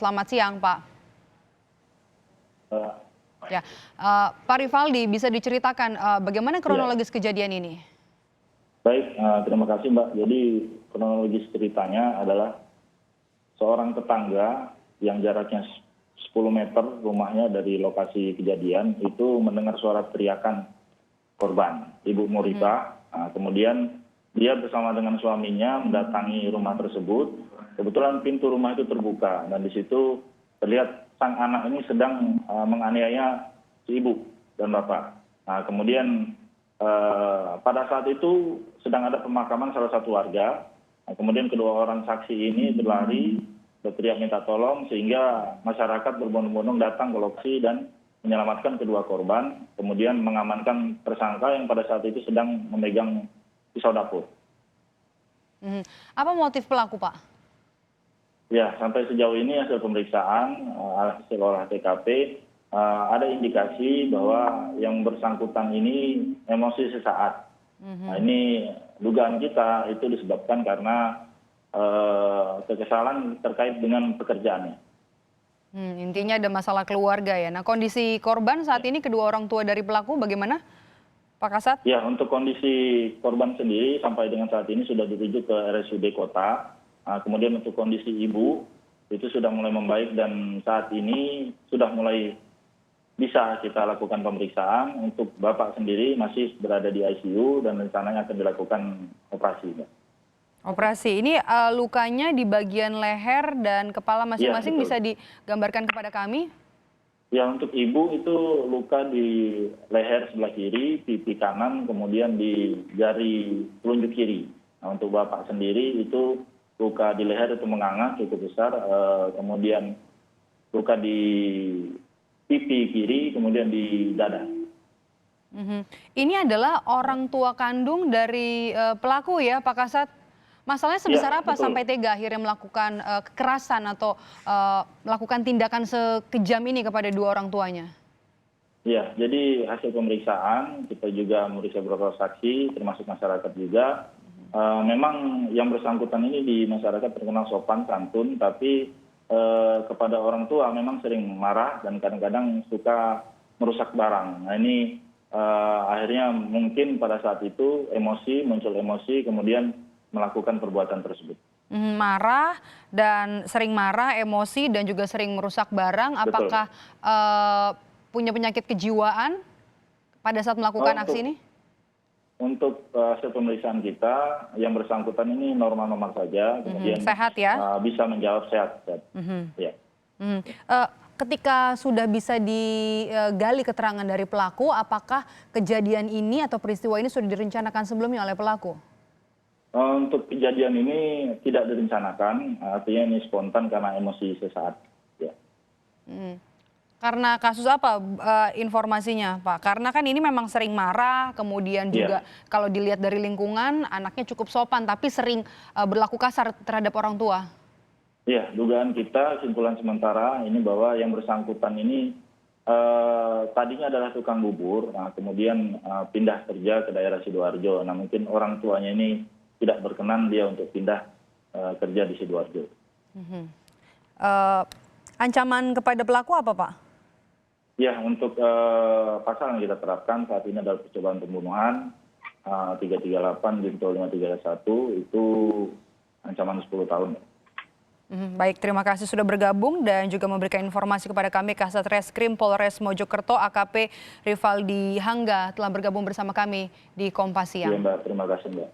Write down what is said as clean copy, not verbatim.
Selamat siang, Pak. Eh, Ya, Pak Rivaldi bisa diceritakan bagaimana Ya, kronologis kejadian ini? baik, terima kasih Mbak. Jadi kronologis ceritanya adalah seorang tetangga yang jaraknya 10 meter rumahnya dari lokasi kejadian itu mendengar suara teriakan korban, Ibu Mhm. Murita. Kemudian dia bersama dengan suaminya mendatangi rumah tersebut. Kebetulan pintu rumah itu terbuka dan di situ terlihat sang anak ini sedang menganiaya si ibu dan bapak. Nah, kemudian pada saat itu sedang ada pemakaman salah satu warga. Nah, kemudian kedua orang saksi ini berlari, berteriak minta tolong sehingga masyarakat berbondong-bondong datang ke lokasi dan menyelamatkan kedua korban, kemudian mengamankan tersangka yang pada saat itu sedang memegang pisau dapur. Mhm. Apa motif pelaku, Pak? Ya, sampai sejauh ini hasil pemeriksaan, hasil olah TKP, ada indikasi bahwa yang bersangkutan ini emosi sesaat. Nah, Mhm. ini dugaan kita itu disebabkan karena kekesalan terkait dengan pekerjaannya. Intinya ada masalah keluarga ya. Nah, kondisi korban saat Ya. ini kedua orang tua dari pelaku bagaimana, Pak Kasat? Ya, untuk kondisi korban sendiri sampai dengan saat ini sudah dirujuk ke RSUD kota. Kemudian untuk kondisi ibu itu sudah mulai membaik dan saat ini sudah mulai bisa kita lakukan pemeriksaan. Untuk bapak sendiri masih berada di ICU dan rencananya akan dilakukan operasi. Mbak. Operasi ini lukanya di bagian leher dan kepala Iya, masing-masing bisa betul. digambarkan kepada kami? Ya, untuk ibu itu luka di leher sebelah kiri, pipi kanan, kemudian di jari telunjuk kiri. Nah, untuk bapak sendiri itu luka di leher itu menganga cukup besar, kemudian luka di pipi kiri, kemudian di dada. Mhm. Ini adalah orang tua kandung dari pelaku ya, Pak Kasat? Masalahnya sebesar Iya, apa sampai betul. tega akhirnya melakukan kekerasan atau melakukan tindakan sekejam ini kepada dua orang tuanya? Iya, jadi hasil pemeriksaan kita juga memeriksa beberapa saksi, termasuk masyarakat juga. Memang yang bersangkutan ini di masyarakat terkenal sopan, santun, tapi kepada orang tua memang sering marah dan kadang-kadang suka merusak barang. Nah, ini akhirnya mungkin pada saat itu emosi, muncul emosi, kemudian melakukan perbuatan tersebut. Marah dan sering marah, emosi dan juga sering merusak barang. Betul. Apakah punya penyakit kejiwaan pada saat Oh, melakukan aksi ini? untuk hasil pemeriksaan kita, yang bersangkutan ini normal-normal saja, kemudian Sehat ya? bisa menjawab sehat. Sehat. Mhm. Ya. Mhm. Ketika sudah bisa digali keterangan dari pelaku, apakah kejadian ini atau peristiwa ini sudah direncanakan sebelumnya oleh pelaku? Untuk kejadian ini tidak direncanakan, artinya ini spontan karena emosi sesaat. Ya. Mhm. Karena kasus apa, informasinya, Pak? Karena kan ini memang sering marah, kemudian juga Iya. kalau dilihat dari lingkungan anaknya cukup sopan, tapi sering, berlaku kasar terhadap orang tua. Iya, dugaan kita simpulan sementara ini bahwa yang bersangkutan ini tadinya adalah tukang bubur, nah kemudian pindah kerja ke daerah Sidoarjo. Nah, mungkin orang tuanya ini tidak berkenan dia untuk pindah kerja di Sidoarjo. Mhm. Eee, Ancaman kepada pelaku apa, Pak? Ya, untuk pasal yang kita terapkan saat ini adalah percobaan pembunuhan 338 junto 531 itu ancaman 10 tahun. Baik, terima kasih sudah bergabung dan juga memberikan informasi kepada kami. Kasat Reskrim Polres Mojokerto AKP Rivaldi Hangga telah bergabung bersama kami di Kompas Iya Siang. Mbak, terima kasih Mbak.